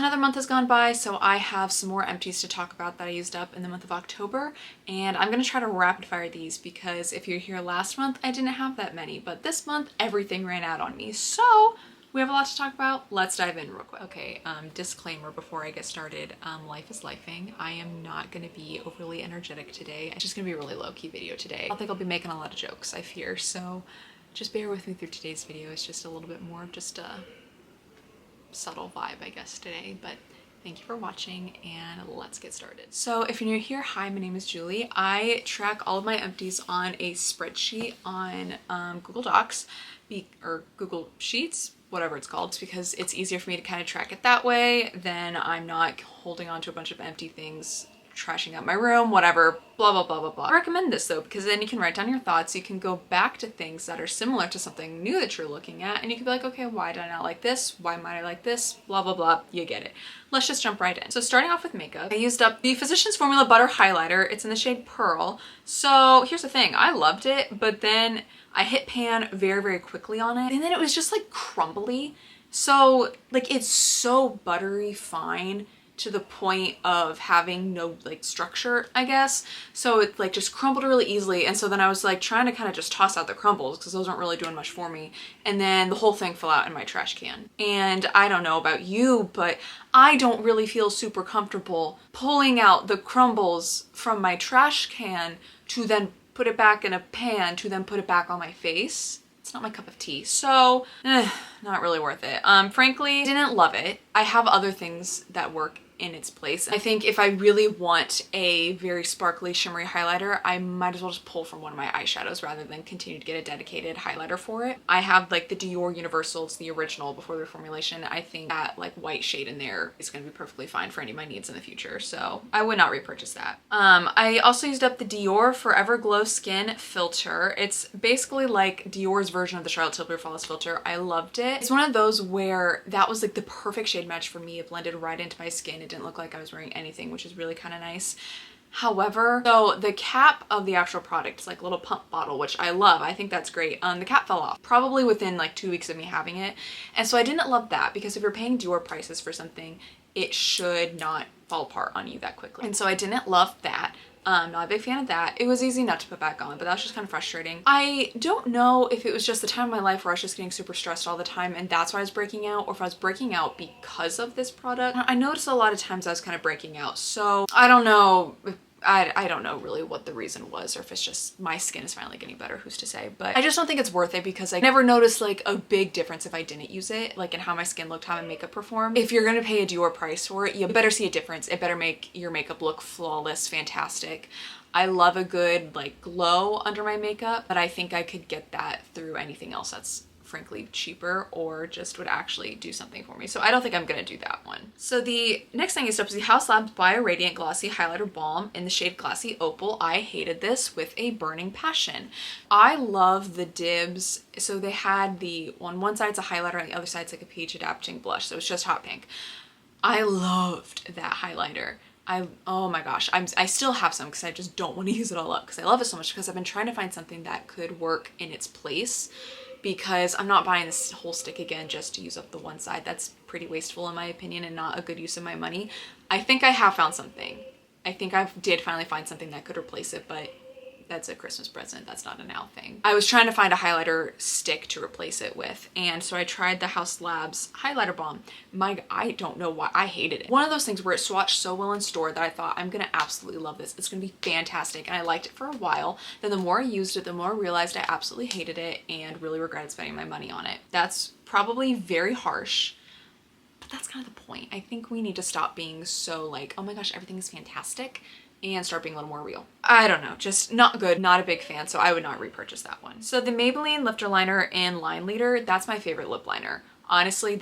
another month has gone by, so I have some more empties to talk about that I used up in the month of October, and I'm gonna try to rapid fire these because if you're here last month, I didn't have that many, but this month everything ran out on me. So we have a lot to talk about. Let's dive in real quick. Okay, disclaimer before I get started, life is lifing. I am not gonna be overly energetic today. It's just gonna be a really low-key video today. I don't think I'll be making a lot of jokes, I fear, so just bear with me through today's video. It's just a little bit more of just a subtle vibe, I guess, today, but thank you for watching and let's get started. So if you're new here, hi, my name is Julie. I track all of my empties on a spreadsheet on Google Docs or Google Sheets, whatever it's called, because it's easier for me to kind of track it that way. Then I'm not holding on to a bunch of empty things, trashing up my room, whatever, blah, blah, blah, blah, blah. I recommend this though, because then you can write down your thoughts. You can go back to things that are similar to something new that you're looking at, and you can be like, okay, why did I not like this? Why might I like this? Blah, blah, blah. You get it. Let's just jump right in. So starting off with makeup, I used up the Physicians Formula Butter Highlighter. It's in the shade Pearl. So here's the thing, I loved it, but then I hit pan very, very quickly on it, and then it was just like crumbly. So like it's so buttery fine to the point of having no like structure, I guess. So it like just crumbled really easily. And so then I was like trying to kind of just toss out the crumbles because those aren't really doing much for me. And then the whole thing fell out in my trash can. And I don't know about you, but I don't really feel super comfortable pulling out the crumbles from my trash can to then put it back in a pan to then put it back on my face. It's not my cup of tea, so not really worth it. Frankly, didn't love it. I have other things that work in its place. I think if I really want a very sparkly, shimmery highlighter, I might as well just pull from one of my eyeshadows rather than continue to get a dedicated highlighter for it. I have like the Dior Universals, the original before the reformulation. I think that like white shade in there is going to be perfectly fine for any of my needs in the future, so I would not repurchase that. I also used up the Dior Forever Glow Skin Filter. It's basically like Dior's version of the Charlotte Tilbury Flawless Filter. I loved it. It's one of those where that was like the perfect shade match for me. It blended right into my skin. It didn't look like I was wearing anything, which is really kind of nice. However, so the cap of the actual product is like a little pump bottle, which I love. I think that's great. The cap fell off probably within like 2 weeks of me having it. And so I didn't love that because if you're paying Dior prices for something, it should not fall apart on you that quickly. And so I didn't love that. Not a big fan of that. It was easy enough to put back on, but that was just kind of frustrating. I don't know if it was just the time of my life where I was just getting super stressed all the time and that's why I was breaking out, or if I was breaking out because of this product. I noticed a lot of times I was kind of breaking out, so I don't know. I don't know really what the reason was, or if it's just my skin is finally getting better, who's to say. But I just don't think it's worth it because I never noticed like a big difference if I didn't use it, like in how my skin looked, how my makeup performed. If you're gonna pay a Dior price for it, you better see a difference. It better make your makeup look flawless, fantastic. I love a good like glow under my makeup, but I think I could get that through anything else that's frankly cheaper or just would actually do something for me. So I don't think I'm gonna do that one. So the next thing is up is the Haus Bioradiant Glossy Highlighter Balm in the shade Glassy Opal. I hated this with a burning passion. I love the dibs. So they had on one side it's a highlighter and the other side it's like a peach adapting blush. So it's just hot pink. I loved that highlighter. Oh my gosh, I still have some because I just don't want to use it all up because I love it so much, because I've been trying to find something that could work in its place, because I'm not buying this whole stick again just to use up the one side. That's pretty wasteful in my opinion and not a good use of my money. I think I have found something. I think I did finally find something that could replace it, but that's a Christmas present. That's not a now thing. I was trying to find a highlighter stick to replace it with, and so I tried the Haus Labs highlighter balm. I don't know why I hated it. One of those things where it swatched so well in store that I thought I'm gonna absolutely love this. It's gonna be fantastic, and I liked it for a while. Then the more I used it, the more I realized I absolutely hated it and really regretted spending my money on it. That's probably very harsh, but that's kind of the point. I think we need to stop being so like, oh my gosh, everything is fantastic, and start being a little more real. I don't know, just not good, not a big fan, so I would not repurchase that one. So the Maybelline Lifter Liner in Line Leader, that's my favorite lip liner. Honestly,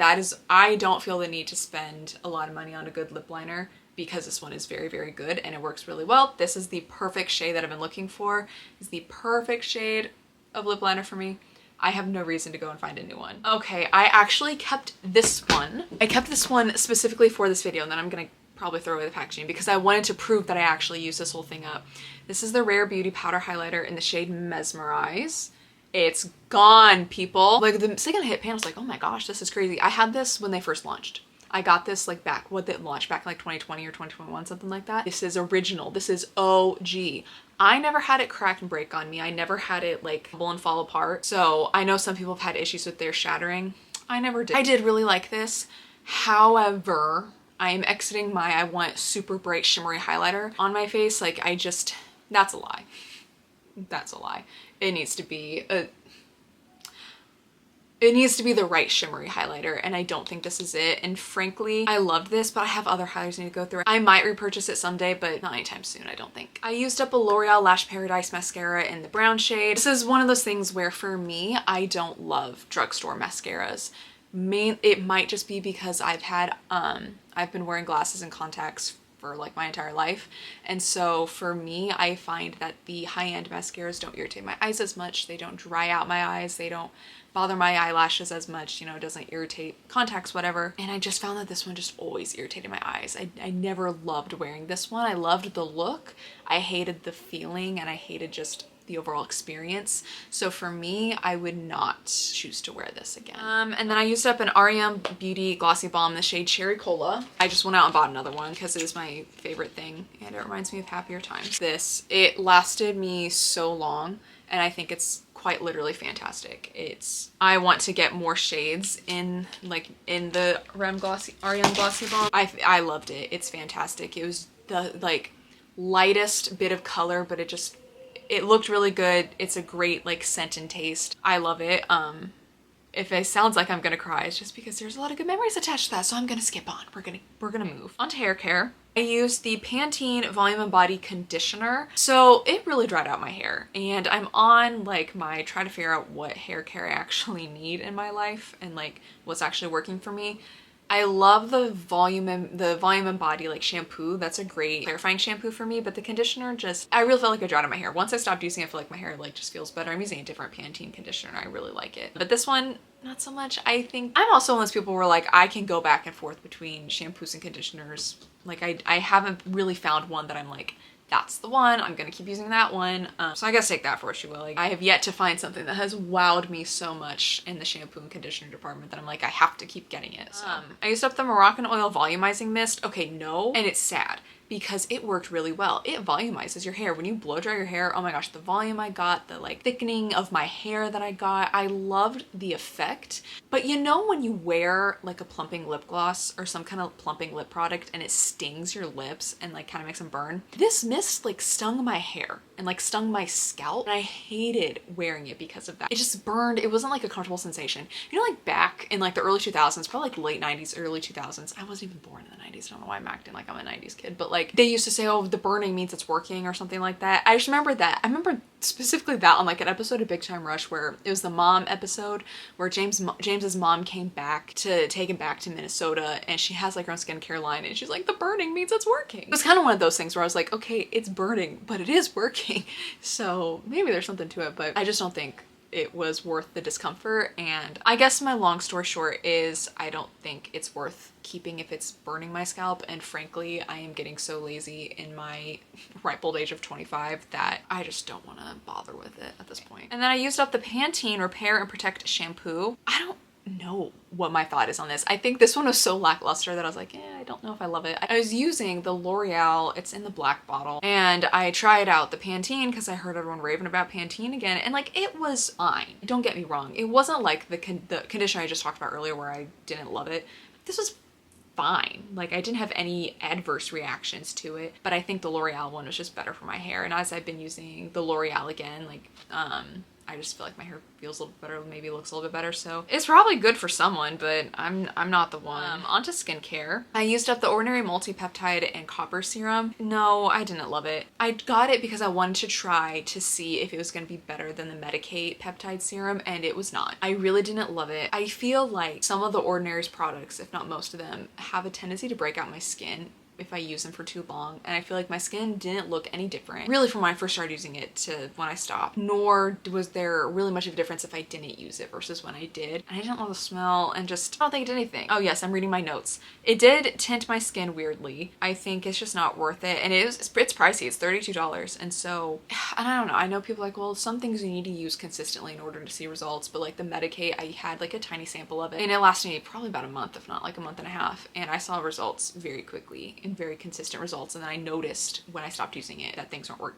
I don't feel the need to spend a lot of money on a good lip liner because this one is very, very good and it works really well. This is the perfect shade that I've been looking for. It's the perfect shade of lip liner for me. I have no reason to go and find a new one. Okay, I actually kept this one. I kept this one specifically for this video, and then I'm gonna probably throw away the packaging because I wanted to prove that I actually used this whole thing up. This is the Rare Beauty Powder Highlighter in the shade Mesmerize. It's gone, people. Like the second I hit pan, I was like, oh my gosh, this is crazy. I had this when they first launched. I got this like back, what it launched back in like 2020 or 2021, something like that. This is original. This is OG. I never had it crack and break on me. I never had it like crumble and fall apart. So I know some people have had issues with their shattering. I never did. I did really like this. However, I am exiting my I want super bright shimmery highlighter on my face. Like that's a lie. That's a lie. It needs to be the right shimmery highlighter, and I don't think this is it. And frankly, I loved this, but I have other highlighters I need to go through. I might repurchase it someday, but not anytime soon, I don't think. I used up a L'Oreal Lash Paradise mascara in the brown shade. This is one of those things where for me, I don't love drugstore mascaras. It might just be because I've been wearing glasses and contacts for like my entire life, and so for me, I find that the high-end mascaras don't irritate my eyes as much. They don't dry out my eyes. They don't bother my eyelashes as much, you know, it doesn't irritate contacts, whatever. And I just found that this one just always irritated my eyes. I never loved wearing this one. I loved the look. I hated the feeling, and I hated just the overall experience. So for me, I would not choose to wear this again. And then I used up an r.e.m. Beauty Glossy Balm in the shade Cherry Cola. I just went out and bought another one because it is my favorite thing, and it reminds me of happier times. It lasted me so long, and I think it's quite literally fantastic. I want to get more shades in the r.e.m. Glossy Balm. I loved it. It's fantastic. It was the like lightest bit of color, but it looked really good. It's a great like scent and taste. I love it. If it sounds like I'm gonna cry, it's just because there's a lot of good memories attached to that, so I'm gonna skip on. We're gonna move on to hair care. I used the Pantene Volume and Body Conditioner. So it really dried out my hair, and I'm on like my try to figure out what hair care I actually need in my life and like what's actually working for me. I love the volume and body like shampoo. That's a great clarifying shampoo for me, but the conditioner I really felt like it dried out my hair. Once I stopped using it, I feel like my hair like just feels better. I'm using a different Pantene conditioner and I really like it. But this one, not so much. I think I'm also one of those people where like I can go back and forth between shampoos and conditioners. Like I haven't really found one that I'm like, that's the one, I'm gonna keep using that one. So I guess take that for what you will. Like, I have yet to find something that has wowed me so much in the shampoo and conditioner department that I'm like, I have to keep getting it. So. I used up the Moroccan Oil Volumizing Mist. Okay, no, and it's sad because it worked really well. It volumizes your hair. When you blow dry your hair, oh my gosh, the volume I got, the like thickening of my hair that I got, I loved the effect. But you know when you wear like a plumping lip gloss or some kind of plumping lip product and it stings your lips and like kind of makes them burn? This mist like stung my hair and like stung my scalp, and I hated wearing it because of that. It just burned. It wasn't like a comfortable sensation. You know, like back in like the early 2000s, probably like late 90s, early 2000s. I wasn't even born in the 90s. I don't know why I'm acting like I'm a 90s kid, but like they used to say, oh, the burning means it's working or something like that. I just remember that. I remember specifically that on like an episode of Big Time Rush where it was the mom episode where James's mom came back to take him back to Minnesota, and she has like her own skincare line, and she's like, the burning means it's working. It was kind of one of those things where I was like, okay, it's burning, but it is working. So maybe there's something to it, but I just don't think it was worth the discomfort. And I guess my long story short is I don't think it's worth keeping if it's burning my scalp, and frankly I am getting so lazy in my ripe old age of 25 that I just don't want to bother with it at this point. And then I used up the Pantene Repair and Protect shampoo. I don't know what my thought is on this. I think this one was so lackluster that I was like, I don't know if I love it. I was using the L'Oreal, it's in the black bottle, and I tried out the Pantene because I heard everyone raving about Pantene again, and like it was fine. Don't get me wrong. It wasn't like the conditioner I just talked about earlier where I didn't love it. This was fine. Like I didn't have any adverse reactions to it, but I think the L'Oreal one was just better for my hair. And as I've been using the L'Oreal again, like I just feel like my hair feels a little bit better, maybe looks a little bit better. So it's probably good for someone, but I'm not the one. Onto skincare. I used up the Ordinary Multi-Peptide and Copper Serum. No, I didn't love it. I got it because I wanted to try to see if it was going to be better than the Medicate Peptide Serum, and it was not. I really didn't love it. I feel like some of the Ordinary's products, if not most of them, have a tendency to break out my skin if I use them for too long, and I feel like my skin didn't look any different really from when I first started using it to when I stopped, nor was there really much of a difference if I didn't use it versus when I did. And I didn't love the smell, and just I don't think it did anything. Oh yes, I'm reading my notes. It did tint my skin weirdly. I think it's just not worth it, and it's pricey. It's $32, and so, and I don't know, I know people are like, well, some things you need to use consistently in order to see results, but like the Medik8, I had like a tiny sample of it, and it lasted me probably about a month, if not like a month and a half, and I saw results very quickly and very consistent results. And then I noticed when I stopped using it that things weren't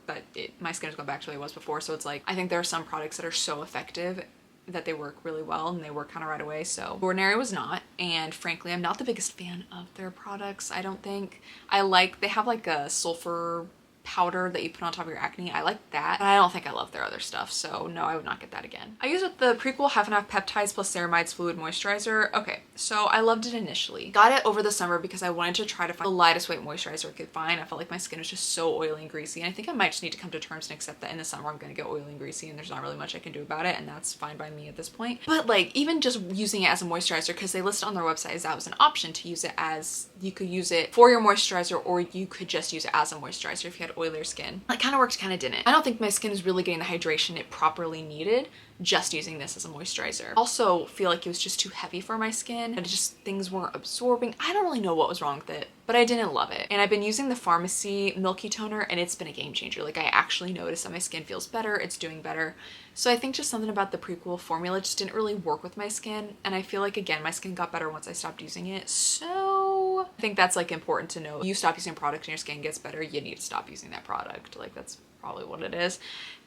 my skin is going back to the way it was before. So it's like, I think there are some products that are so effective that they work really well, and they work kind of right away. So Ordinary was not, and frankly I'm not the biggest fan of their products. I don't think they have like a sulfur powder that you put on top of your acne. I like that, but I don't think I love their other stuff, so no, I would not get that again. I used the Prequel half and half peptides plus ceramides fluid moisturizer. Okay, so I loved it initially. Got it over the summer because I wanted to try to find the lightest weight moisturizer I could find. I felt like my skin was just so oily and greasy, and I think I might just need to come to terms and accept that in the summer I'm gonna get oily and greasy, and there's not really much I can do about it, and that's fine by me at this point. But like, even just using it as a moisturizer, because they list on their website as that was an option to use it as, you could use it for your moisturizer, or you could just use it as a moisturizer if you had oilier skin. It kind of worked, kind of didn't. I don't think my skin is really getting the hydration it properly needed just using this as a moisturizer. Also feel like it was just too heavy for my skin, and things weren't absorbing. I don't really know what was wrong with it, but I didn't love it. And I've been using the Pharmacy Milky Toner, and it's been a game changer. Like, I actually noticed that my skin feels better, it's doing better. So I think just something about the Prequel formula just didn't really work with my skin, and I feel like, again, my skin got better once I stopped using it. So I think that's like important to know. You stop using a product and your skin gets better, you need to stop using that product. Like, that's probably what it is.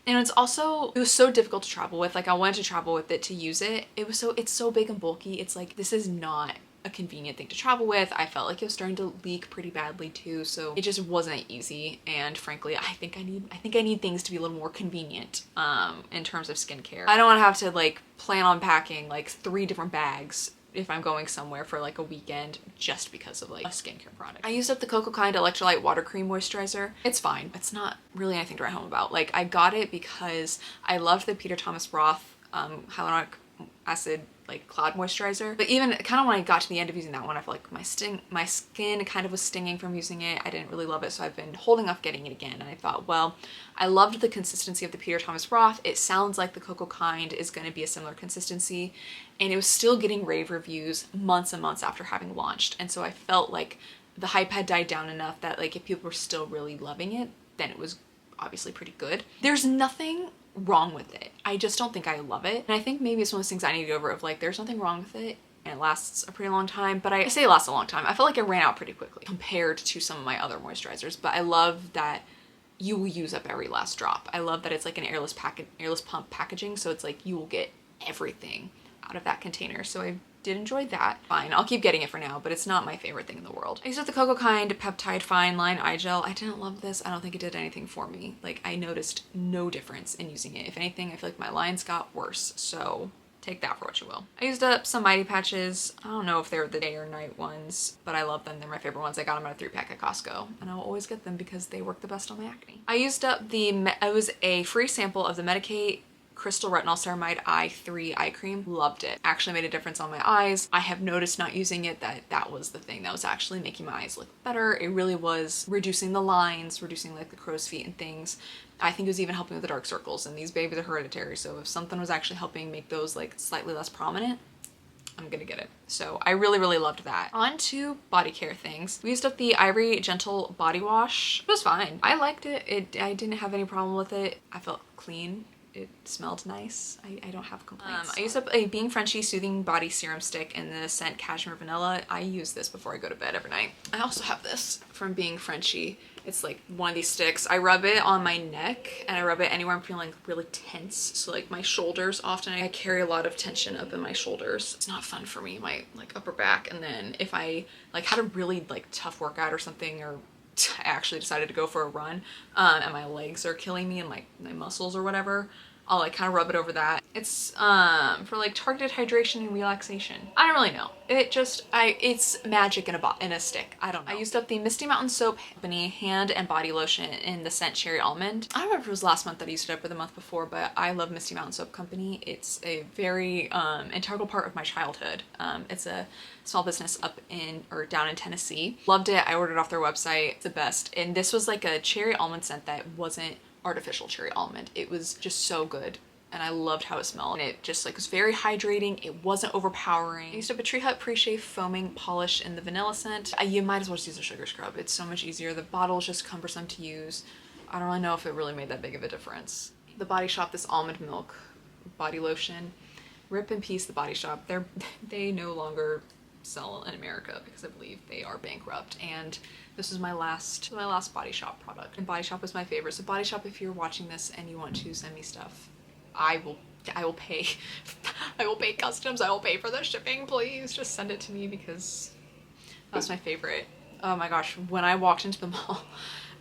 And it was so difficult to travel with. Like, I wanted to travel with it to use it. It's so big and bulky. It's like, this is not a convenient thing to travel with. I felt like it was starting to leak pretty badly too, so it just wasn't easy. And frankly, I think I need things to be a little more convenient in terms of skincare. I don't want to have to like plan on packing like 3 different bags if I'm going somewhere for like a weekend just because of like a skincare product. I used up the Cocokind Electrolyte Water Cream Moisturizer. It's fine. It's not really anything to write home about. Like, I got it because I loved the Peter Thomas Roth hyaluronic acid like cloud moisturizer, but even kind of when I got to the end of using that one, I felt like my skin kind of was stinging from using it. I didn't really love it, so I've been holding off getting it again. And I thought, well, I loved the consistency of the Peter Thomas Roth. It sounds like the Cocokind is going to be a similar consistency, and it was still getting rave reviews months and months after having launched. And so I felt like the hype had died down enough that like if people were still really loving it, then it was obviously pretty good. There's nothing wrong with it. I just don't think I love it. And I think maybe it's one of those things I need to get over of like, there's nothing wrong with it and it lasts a pretty long time. But I say it lasts a long time. I felt like it ran out pretty quickly compared to some of my other moisturizers. But I love that you will use up every last drop. I love that it's like an airless pump packaging. So it's like you will get everything out of that container. So I did enjoy that. Fine, I'll keep getting it for now, but it's not my favorite thing in the world. I used the Cocokind Peptide Fine Line Eye Gel. I didn't love this. I don't think it did anything for me. Like, I noticed no difference in using it. If anything, I feel like my lines got worse, so take that for what you will. I used up some Mighty Patches. I don't know if they're the day or night ones, but I love them. They're my favorite ones. I got them at a 3-pack at Costco, and I'll always get them because they work the best on my acne. I used up it was a free sample of the Medik8 Crystal Retinol Ceramide i3 eye cream. Loved it. Actually made a difference on my eyes. I have noticed not using it that was the thing that was actually making my eyes look better. It really was reducing the lines, reducing like the crow's feet and things. I think it was even helping with the dark circles, and these babies are hereditary, so if something was actually helping make those like slightly less prominent, I'm gonna get it. So I really, really loved that. On to body care things. We used up the Ivory Gentle Body Wash. It was fine. I liked it. I didn't have any problem with it. I felt clean. It smelled nice. I don't have complaints. I used up a Being Frenchie Soothing Body Serum Stick in the scent Cashmere Vanilla. I use this before I go to bed every night. I also have this from Being Frenchie. It's like one of these sticks. I rub it on my neck, and I rub it anywhere I'm feeling really tense. So like my shoulders, often I carry a lot of tension up in my shoulders. It's not fun for me, my like upper back. And then if I like had a really like tough workout or something, or I actually decided to go for a run and my legs are killing me and like my muscles or whatever, I'll like kind of rub it over that. It's for like targeted hydration and relaxation. I don't really know. It's magic in a stick. I don't know. I used up the Misty Mountain Soap Company hand and body lotion in the scent Cherry Almond. I don't remember if it was last month that I used it up or the month before, but I love Misty Mountain Soap Company. It's a very integral part of my childhood. It's a small business up in or down in Tennessee. Loved it. I ordered it off their website. It's the best. And this was like a cherry almond scent that wasn't artificial cherry almond. It was just so good. And I loved how it smelled. And it just like was very hydrating. It wasn't overpowering. I used up a Tree Hut Pre-Shave Foaming Polish in the vanilla scent. You might as well just use a sugar scrub. It's so much easier. The bottle is just cumbersome to use. I don't really know if it really made that big of a difference. The Body Shop, this almond milk body lotion. Rip in peace, the Body Shop. They no longer sell in America because I believe they are bankrupt. And this is my last Body Shop product. And Body Shop was my favorite. So Body Shop, if you're watching this and you want to send me stuff, I will pay. I will pay customs. I will pay for the shipping. Please just send it to me because that's my favorite. Oh my gosh, when I walked into the mall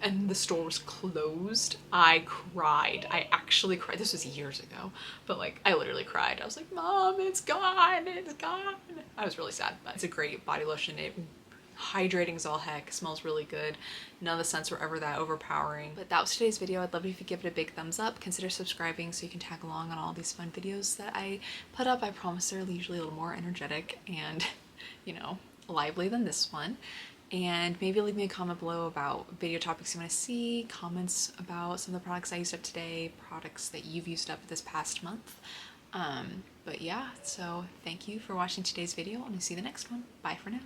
and the store was closed, I cried. I actually cried. This was years ago, but like I literally cried. I was like, Mom, it's gone. It's gone. I was really sad, but it's a great body lotion. It hydrating as all heck, smells really good. None of the scents were ever that overpowering. But that was today's video. I'd love it if you give it a big thumbs up. Consider subscribing so you can tag along on all these fun videos that I put up. I promise they're usually a little more energetic and, you know, lively than this one. And maybe leave me a comment below about video topics you want to see, comments about some of the products I used up today, products that you've used up this past month. But yeah, so thank you for watching today's video and I'll see you in the next one. Bye for now.